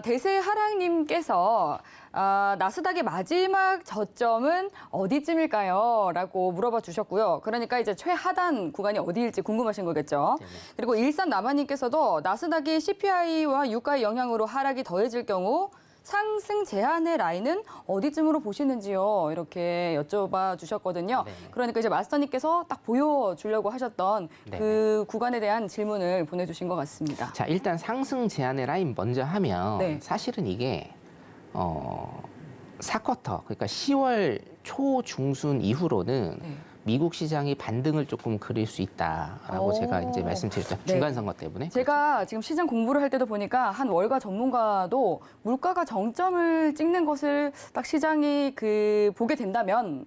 대세 하랑님께서 나스닥의 마지막 저점은 어디쯤일까요? 라고 물어봐 주셨고요. 그러니까 이제 최하단 구간이 어디일지 궁금하신 거겠죠. 네네. 그리고 일산 남아님께서도 나스닥이 CPI와 유가의 영향으로 하락이 더해질 경우 상승 제한의 라인은 어디쯤으로 보시는지요? 이렇게 여쭤봐 주셨거든요. 네네. 그러니까 이제 마스터님께서 딱 보여주려고 하셨던 그 구간에 대한 질문을 보내주신 것 같습니다. 자, 일단 상승 제한의 라인 먼저 하면 네. 사실은 이게 4쿼터, 그러니까 10월 초 중순 이후로는 네. 미국 시장이 반등을 조금 그릴 수 있다라고 오. 제가 이제 말씀드렸죠. 네. 중간 선거 때문에. 제가 지금 시장 공부를 할 때도 보니까 한 월가 전문가도 물가가 정점을 찍는 것을 딱 시장이 보게 된다면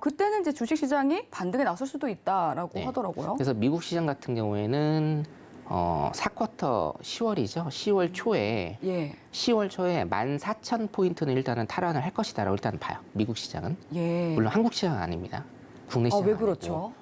그때는 이제 주식 시장이 반등에 나설 수도 있다라고 네. 하더라고요. 그래서 미국 시장 같은 경우에는 4쿼터 10월이죠. 10월 초에 예, 10월 초에 14,000포인트는 일단은 탈환을 할 것이다라고 일단 봐요. 미국 시장은. 예. 물론 한국 시장은 아닙니다. 국내 시장. 왜 그렇죠?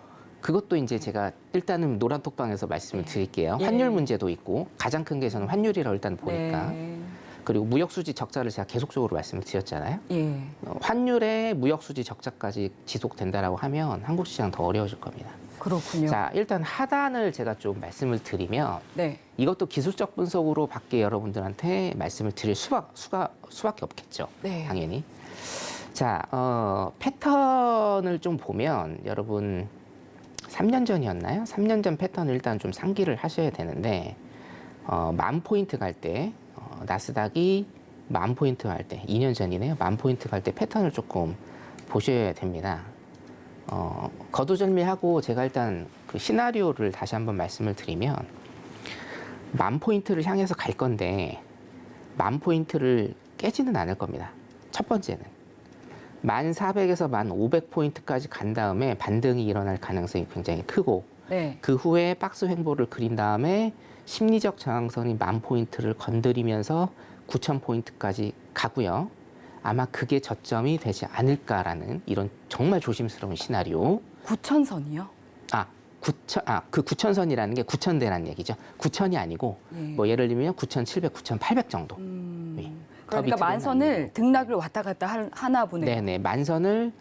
그것도 이제 제가 일단은 노란톡방에서 말씀을 드릴게요. 예. 환율 문제도 있고 가장 큰 게 저는 환율이라고 일단 보니까. 네. 그리고 무역수지 적자를 제가 계속적으로 말씀을 드렸잖아요. 예. 환율의 무역수지 적자까지 지속된다라고 하면 한국 시장 더 어려워질 겁니다. 그렇군요. 자, 일단 하단을 제가 좀 말씀을 드리면 네. 이것도 기술적 분석으로 밖에 여러분들한테 말씀을 드릴 수밖에 없겠죠. 네. 당연히. 자, 패턴을 좀 보면 여러분 3년 전이었나요? 3년 전 패턴을 일단 좀 상기를 하셔야 되는데 10,000포인트 갈 때 나스닥이 10,000포인트 갈 때 2년 전이네요. 10,000포인트 갈 때 패턴을 조금 보셔야 됩니다. 거두절미하고 제가 일단 그 시나리오를 다시 한번 말씀을 드리면 10,000포인트를 향해서 갈 건데 10,000포인트를 깨지는 않을 겁니다. 첫 번째는 1,400에서 1,500포인트까지 간 다음에 반등이 일어날 가능성이 굉장히 크고 네. 그 후에 박스 횡보를 그린 다음에 심리적 저항선이 10,000포인트를 건드리면서 9,000포인트까지 가고요. 아마 그게 저점이 되지 않을까라는 이런 정말 조심스러운 시나리오. 9,000선이요? 그 9,000선이라는 게 9,000대라는 얘기죠. 9,000이 아니고 예. 뭐 예를 들면 9,700, 9,800 정도. 예. 더 그러니까 밑으로는 만선을 아니고. 등락을 왔다 갔다 하나 보네요. 네네, 만선을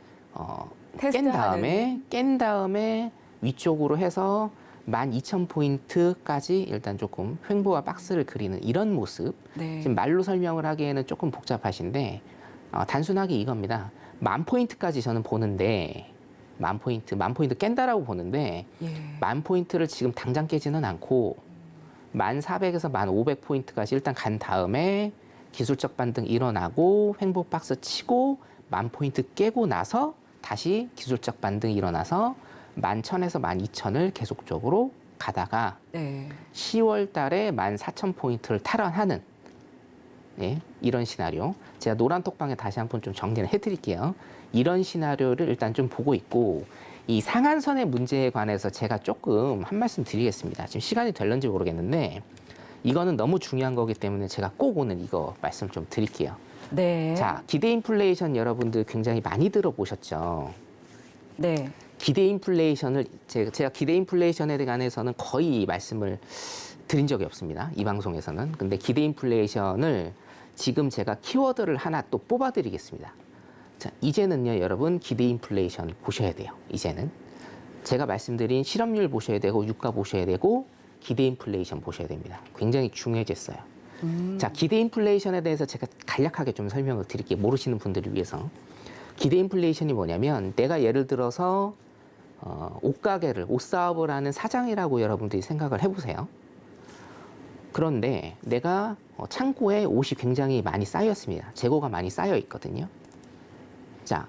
테스트하는. 깬 다음에 위쪽으로 해서 12,000포인트까지 일단 조금 횡보와 박스를 그리는 이런 모습. 네. 지금 말로 설명을 하기에는 조금 복잡하신데 단순하게 이겁니다. 10,000포인트까지 저는 보는데 10,000포인트 깬다라고 보는데 예. 10,000포인트를 지금 당장 깨지는 않고 1,400에서 1,500포인트까지 일단 간 다음에 기술적 반등 일어나고 횡보 박스 치고 10,000포인트 깨고 나서 다시 기술적 반등이 일어나서 11,000에서 12,000을 계속적으로 가다가 네. 10월 달에 14,000포인트를 탈환하는 이런 시나리오. 제가 노란 톡방에 다시 한번 좀 정리를 해드릴게요. 이런 시나리오를 일단 좀 보고 있고 이 상한선의 문제에 관해서 제가 조금 한 말씀 드리겠습니다. 지금 시간이 될런지 모르겠는데 이거는 너무 중요한 거기 때문에 제가 꼭 오늘 이거 말씀 좀 드릴게요. 네. 자, 기대 인플레이션 여러분들 굉장히 많이 들어보셨죠? 네. 기대 인플레이션을 제가 기대 인플레이션에 관해서는 거의 말씀을 드린 적이 없습니다. 이 방송에서는. 근데 기대 인플레이션을 지금 제가 키워드를 하나 또 뽑아드리겠습니다. 자, 이제는요, 여러분 기대 인플레이션 보셔야 돼요. 이제는 제가 말씀드린 실업률 보셔야 되고 유가 보셔야 되고 기대 인플레이션 보셔야 됩니다. 굉장히 중요해졌어요. 자, 기대 인플레이션에 대해서 제가 간략하게 좀 설명을 드릴게요. 모르시는 분들을 위해서. 기대 인플레이션이 뭐냐면 내가 예를 들어서 옷가게를, 옷사업을 하는 사장이라고 여러분들이 생각을 해보세요. 그런데 내가 창고에 옷이 굉장히 많이 쌓였습니다. 재고가 많이 쌓여 있거든요. 자,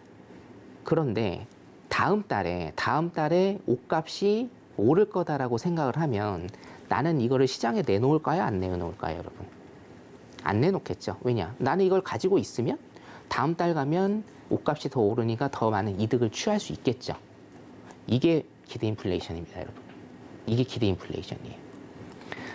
그런데 다음 달에 옷값이 오를 거다라고 생각을 하면 나는 이거를 시장에 내놓을까요? 안 내놓을까요, 여러분? 안 내놓겠죠. 왜냐? 나는 이걸 가지고 있으면 다음 달 가면 옷값이 더 오르니까 더 많은 이득을 취할 수 있겠죠. 이게 기대 인플레이션입니다, 여러분. 이게 기대 인플레이션이에요.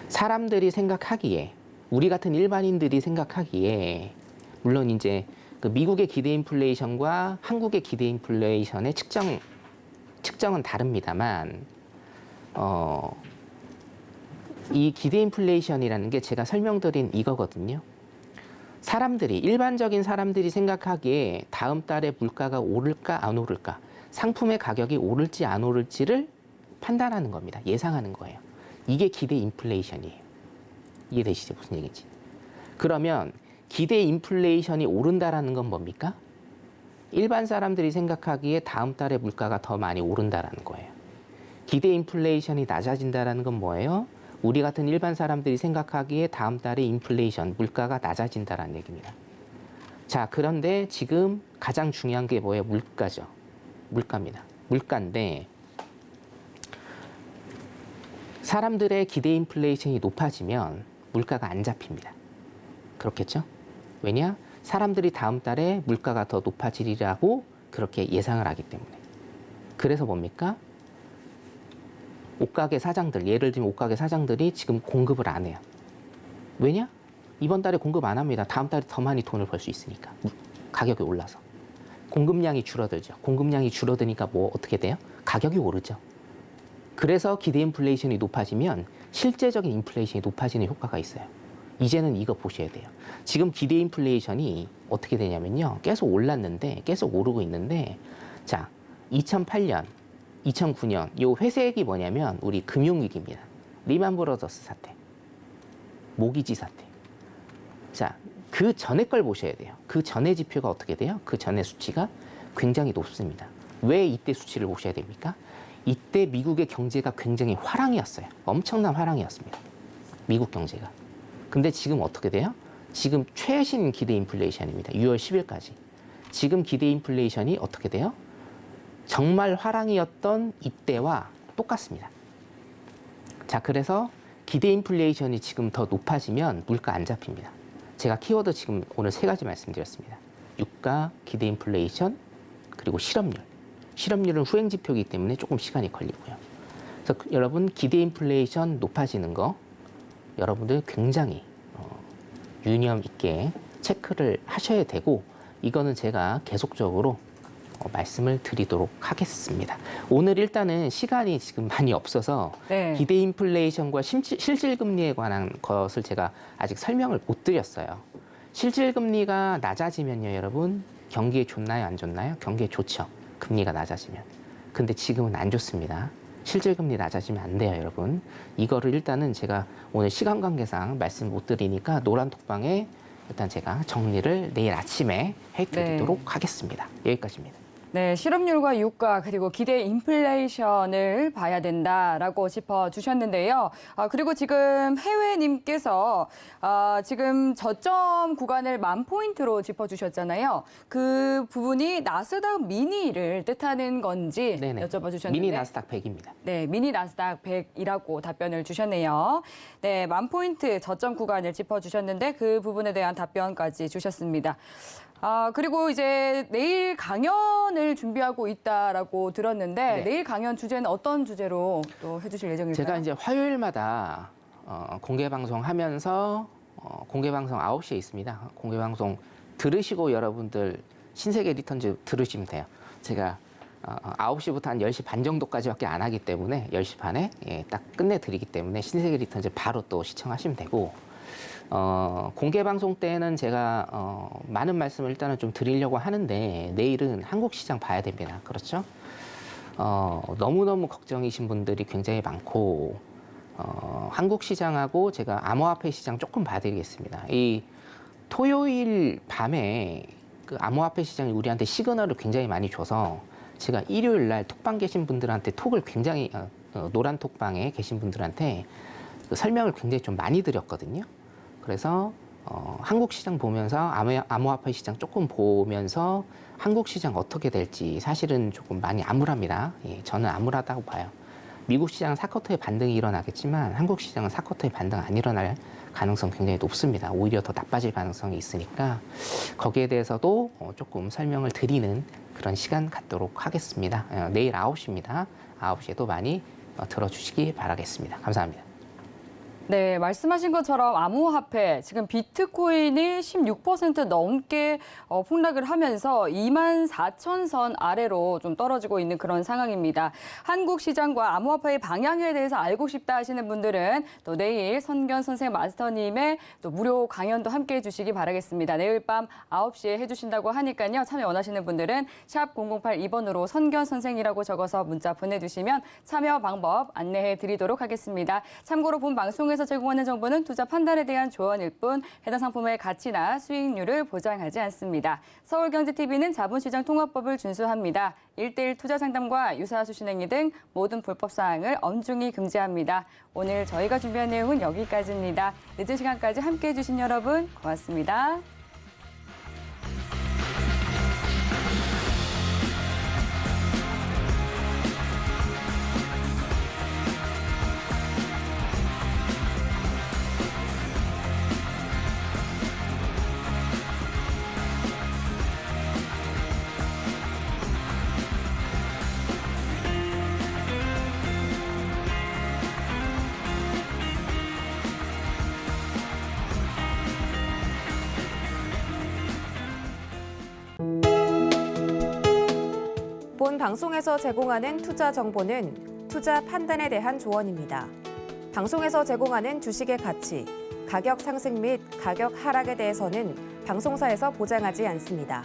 사람들이 생각하기에, 우리 같은 일반인들이 생각하기에, 물론 이제 그 미국의 기대 인플레이션과 한국의 기대 인플레이션의 측정은 다릅니다만, 이 기대 인플레이션이라는 게 제가 설명드린 이거거든요. 일반적인 사람들이 생각하기에 다음 달에 물가가 오를까 안 오를까, 상품의 가격이 오를지 안 오를지를 판단하는 겁니다. 예상하는 거예요. 이게 기대 인플레이션이에요. 이해되시죠? 무슨 얘기인지. 그러면 기대 인플레이션이 오른다라는 건 뭡니까? 일반 사람들이 생각하기에 다음 달에 물가가 더 많이 오른다라는 거예요. 기대 인플레이션이 낮아진다라는 건 뭐예요? 우리 같은 일반 사람들이 생각하기에 다음 달에 인플레이션, 물가가 낮아진다라는 얘기입니다. 자, 그런데 지금 가장 중요한 게 뭐예요? 물가죠. 물가입니다. 물가인데 사람들의 기대 인플레이션이 높아지면 물가가 안 잡힙니다. 그렇겠죠? 왜냐? 사람들이 다음 달에 물가가 더 높아지리라고 그렇게 예상을 하기 때문에. 그래서 뭡니까? 옷가게 사장들, 예를 들면 옷가게 사장들이 지금 공급을 안 해요. 왜냐? 이번 달에 공급 안 합니다. 다음 달에 더 많이 돈을 벌 수 있으니까. 가격이 올라서. 공급량이 줄어들죠. 공급량이 줄어드니까 뭐 어떻게 돼요? 가격이 오르죠. 그래서 기대 인플레이션이 높아지면 실제적인 인플레이션이 높아지는 효과가 있어요. 이제는 이거 보셔야 돼요. 지금 기대 인플레이션이 어떻게 되냐면요. 계속 올랐는데, 계속 오르고 있는데, 자, 2008년, 2009년, 요 회색이 뭐냐면 우리 금융위기입니다. 리만 브러더스 사태, 모기지 사태. 자, 그 전에 걸 보셔야 돼요. 그 전에 지표가 어떻게 돼요? 그 전에 수치가 굉장히 높습니다. 왜 이때 수치를 보셔야 됩니까? 이때 미국의 경제가 굉장히 화랑이었어요. 엄청난 화랑이었습니다. 미국 경제가. 근데 지금 어떻게 돼요? 지금 최신 기대 인플레이션입니다. 6월 10일까지. 지금 기대 인플레이션이 어떻게 돼요? 정말 화랑이었던 이때와 똑같습니다. 자, 그래서 기대 인플레이션이 지금 더 높아지면 물가 안 잡힙니다. 제가 키워드 지금 오늘 3가지 말씀드렸습니다. 유가, 기대 인플레이션, 그리고 실업률. 실업률은 후행 지표이기 때문에 조금 시간이 걸리고요. 그래서 여러분 기대 인플레이션 높아지는 거 여러분들 굉장히 유념 있게 체크를 하셔야 되고 이거는 제가 계속적으로 말씀을 드리도록 하겠습니다. 오늘 일단은 시간이 지금 많이 없어서 네. 기대 인플레이션과 실질금리에 관한 것을 제가 아직 설명을 못 드렸어요. 실질금리가 낮아지면요, 여러분 경기에 좋나요, 안 좋나요? 경기에 좋죠. 금리가 낮아지면. 근데 지금은 안 좋습니다. 실질금리 낮아지면 안 돼요, 여러분. 이거를 일단은 제가 오늘 시간 관계상 말씀 못 드리니까 노란 톡방에 일단 제가 정리를 내일 아침에 해드리도록 하겠습니다. 여기까지입니다. 네, 실업률과 유가 그리고 기대 인플레이션을 봐야 된다라고 짚어주셨는데요. 그리고 지금 해외님께서 지금 저점 구간을 10,000포인트로 짚어주셨잖아요. 그 부분이 나스닥 미니를 뜻하는 건지 네네. 여쭤봐 주셨는데. 미니 나스닥 100입니다. 네, 미니 나스닥 100이라고 답변을 주셨네요. 네, 10,000포인트 저점 구간을 짚어주셨는데 그 부분에 대한 답변까지 주셨습니다. 그리고 이제 내일 강연을 준비하고 있다라고 들었는데 네. 내일 강연 주제는 어떤 주제로 또 해주실 예정일까요? 제가 이제 화요일마다 공개 방송하면서 공개 방송 9시에 있습니다. 공개 방송 들으시고 여러분들 신세계 리턴즈 들으시면 돼요. 제가 9시부터 한 10시 반 정도까지밖에 안 하기 때문에 10시 반에 딱 끝내드리기 때문에 신세계 리턴즈 바로 또 시청하시면 되고 공개 방송 때는 제가 많은 말씀을 일단은 좀 드리려고 하는데 내일은 한국 시장 봐야 됩니다. 그렇죠? 너무너무 걱정이신 분들이 굉장히 많고 한국 시장하고 제가 암호화폐 시장 조금 봐드리겠습니다. 이 토요일 밤에 그 암호화폐 시장이 우리한테 시그널을 굉장히 많이 줘서 제가 일요일 날 톡방 계신 분들한테 톡을 굉장히 노란 톡방에 계신 분들한테 그 설명을 굉장히 좀 많이 드렸거든요. 그래서 한국 시장 보면서 암호화폐 시장 조금 보면서 한국 시장 어떻게 될지 사실은 조금 많이 암울합니다. 예, 저는 암울하다고 봐요. 미국 시장은 사쿼터의 반등이 일어나겠지만 한국 시장은 사쿼터의 반등 안 일어날 가능성 굉장히 높습니다. 오히려 더 나빠질 가능성이 있으니까 거기에 대해서도 조금 설명을 드리는 그런 시간 갖도록 하겠습니다. 내일 9시입니다. 9시에도 많이 들어주시기 바라겠습니다. 감사합니다. 네, 말씀하신 것처럼 암호화폐 지금 비트코인이 16% 넘게 폭락을 하면서 24,000선 아래로 좀 떨어지고 있는 그런 상황입니다. 한국 시장과 암호화폐의 방향에 대해서 알고 싶다 하시는 분들은 또 내일 선견 선생 마스터님의 또 무료 강연도 함께 해주시기 바라겠습니다. 내일 밤 9시에 해주신다고 하니까요. 참여 원하시는 분들은 샵 0082번으로 선견 선생이라고 적어서 문자 보내주시면 참여 방법 안내해 드리도록 하겠습니다. 참고로 본 방송에서 제공하는 정보는 투자 판단에 대한 조언일 뿐 해당 상품의 가치나 수익률을 보장하지 않습니다. 서울경제TV는 자본시장 통합법을 준수합니다. 1:1 투자 상담과 유사수신 행위 등 모든 불법 사항을 엄중히 금지합니다. 오늘 저희가 준비한 내용은 여기까지입니다. 늦은 시간까지 함께해 주신 여러분 고맙습니다. 본 방송에서 제공하는 투자 정보는 투자 판단에 대한 조언입니다. 방송에서 제공하는 주식의 가치, 가격 상승 및 가격 하락에 대해서는 방송사에서 보장하지 않습니다.